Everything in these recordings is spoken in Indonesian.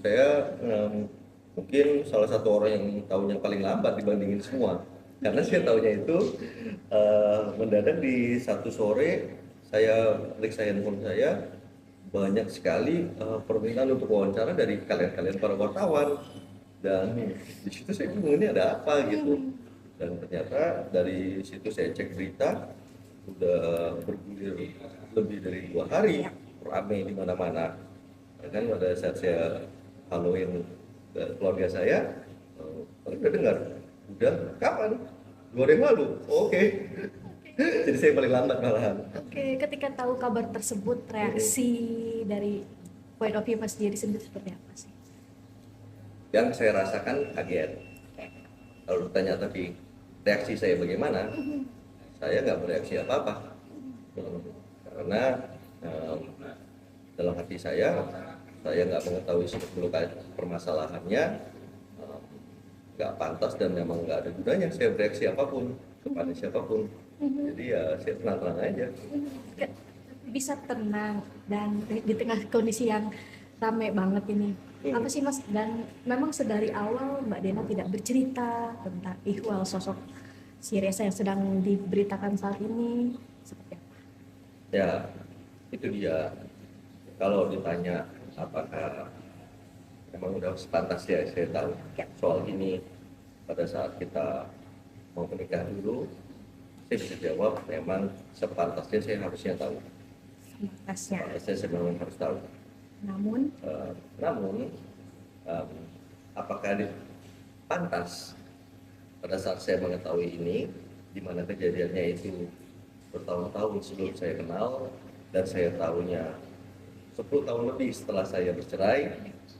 saya mungkin salah satu orang yang tahunya paling lambat dibandingin semua. Karena saya tahunya itu mendadak di satu sore saya periksa handphone saya, banyak sekali permintaan untuk wawancara dari kalian-kalian para wartawan, dan di situ saya bingung ini ada apa gitu. Dan ternyata dari situ saya cek berita, udah bergulir lebih dari 2 hari, ramai di mana-mana. Ya kan pada saat saya Halloween ke keluarga saya, mereka dengar, udah kapan? 2 hari yang lalu. Oke. Jadi saya paling lambat malahan. Oke, ketika tahu kabar tersebut, reaksi dari point of view Mas Jerry sendiri seperti apa sih? Yang saya rasakan kaget. Kalau ditanya tapi reaksi saya bagaimana, saya nggak bereaksi apa-apa. Karena dalam hati saya nggak mengetahui seluk-beluk permasalahannya, nggak pantas dan memang nggak ada gunanya saya bereaksi apapun kepada siapapun. Jadi ya saya tenang-tenang aja. Bisa tenang dan di tengah kondisi yang ramai banget ini. Apa sih Mas? Dan memang sedari awal Mbak Dena tidak bercerita tentang ihwal sosok si Reza yang sedang diberitakan saat ini seperti apa? Ya, itu dia. Kalau ditanya apakah memang udah sepantasnya saya tahu soal ini pada saat kita mau menikah dulu, saya bisa jawab memang sepantasnya saya harusnya tahu. Sepantasnya saya memang harus tahu. Namun apakah pantas pada saat saya mengetahui ini, di mana kejadiannya itu bertahun-tahun sebelum saya kenal dan saya tahunya 10 tahun lebih setelah saya bercerai,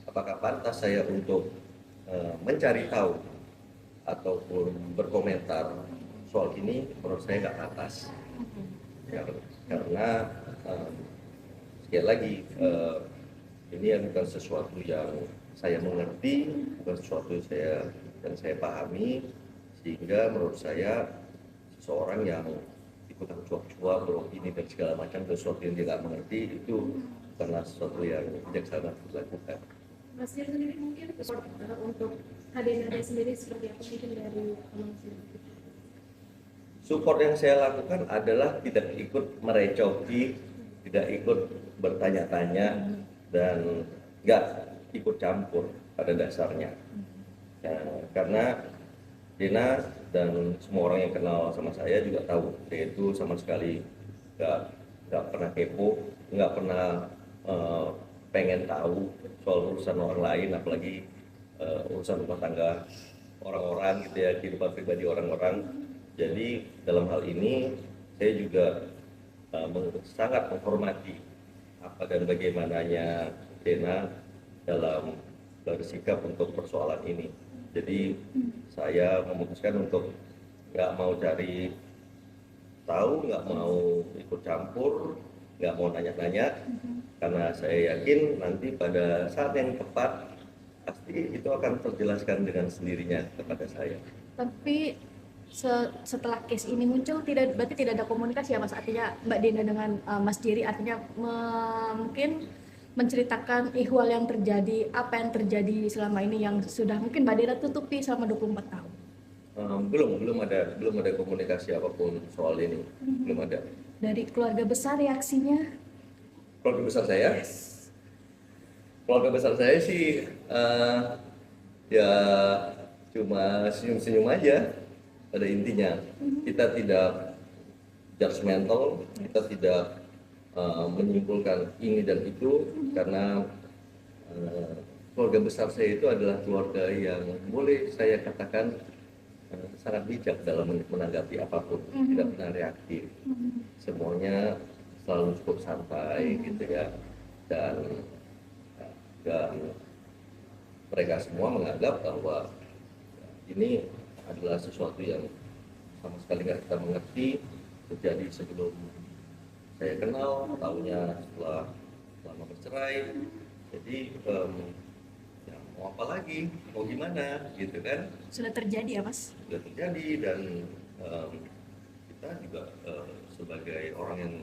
apakah pantas saya untuk mencari tahu ataupun berkomentar soal ini? Menurut saya nggak pantas. Karena sekali lagi ini bukan sesuatu yang saya mengerti, bukan sesuatu yang saya pahami, sehingga menurut saya seseorang yang ikutan cuap-cuap beropini dan segala macam sesuatu yang dia nggak mengerti itu bukanlah sesuatu yang bijaksana dilakukan. Mas Jer sendiri mungkin untuk adik-adik sendiri seperti apa mungkin dari Mas Jer? Support yang saya lakukan adalah tidak ikut merecoki, tidak ikut bertanya-tanya, dan nggak ikut campur pada dasarnya. Ya, karena Dena dan semua orang yang kenal sama saya juga tahu saya itu sama sekali nggak pernah kepo, nggak pernah pengen tahu soal urusan orang lain, apalagi urusan rumah tangga orang-orang gitu ya, kehidupan pribadi orang-orang. Jadi dalam hal ini saya juga sangat menghormati apa dan bagaimananya Dena dalam bersikap untuk persoalan ini. Jadi saya memutuskan untuk nggak mau cari tahu, nggak mau ikut campur, nggak mau nanya-nanya, karena saya yakin nanti pada saat yang tepat pasti itu akan terjelaskan dengan sendirinya kepada saya. Tapi setelah case ini muncul, berarti tidak ada komunikasi ya Mas? Artinya Mbak Dena dengan Mas Jerry artinya mungkin menceritakan ihwal yang terjadi, apa yang terjadi selama ini yang sudah mungkin Mbak Dena tutupi selama 24 tahun. Belum ada komunikasi apapun soal ini. Belum ada. Dari keluarga besar reaksinya? Keluarga besar saya? Keluarga besar saya sih ya cuma senyum-senyum aja. Pada intinya kita tidak judgmental, kita tidak menyimpulkan ini dan itu, karena keluarga besar saya itu adalah keluarga yang boleh saya katakan sangat bijak dalam menanggapi apapun, tidak pernah reaktif, semuanya selalu cukup santai gitu ya, dan mereka semua menganggap bahwa ini adalah sesuatu yang sama sekali nggak kita mengerti, terjadi sebelum saya kenal, tahunya setelah lama bercerai. Jadi ya mau apa lagi, mau gimana gitu kan? Sudah terjadi ya Mas? Sudah terjadi, dan kita juga sebagai orang yang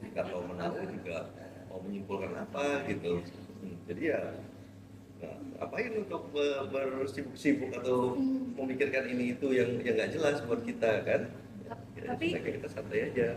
nggak tahu menahu juga mau menyimpulkan apa gitu. Jadi ya Nah, ngapain untuk bersibuk-sibuk atau memikirkan ini itu yang nggak jelas buat kita kan? Ya, Tapi sebaiknya kita santai aja.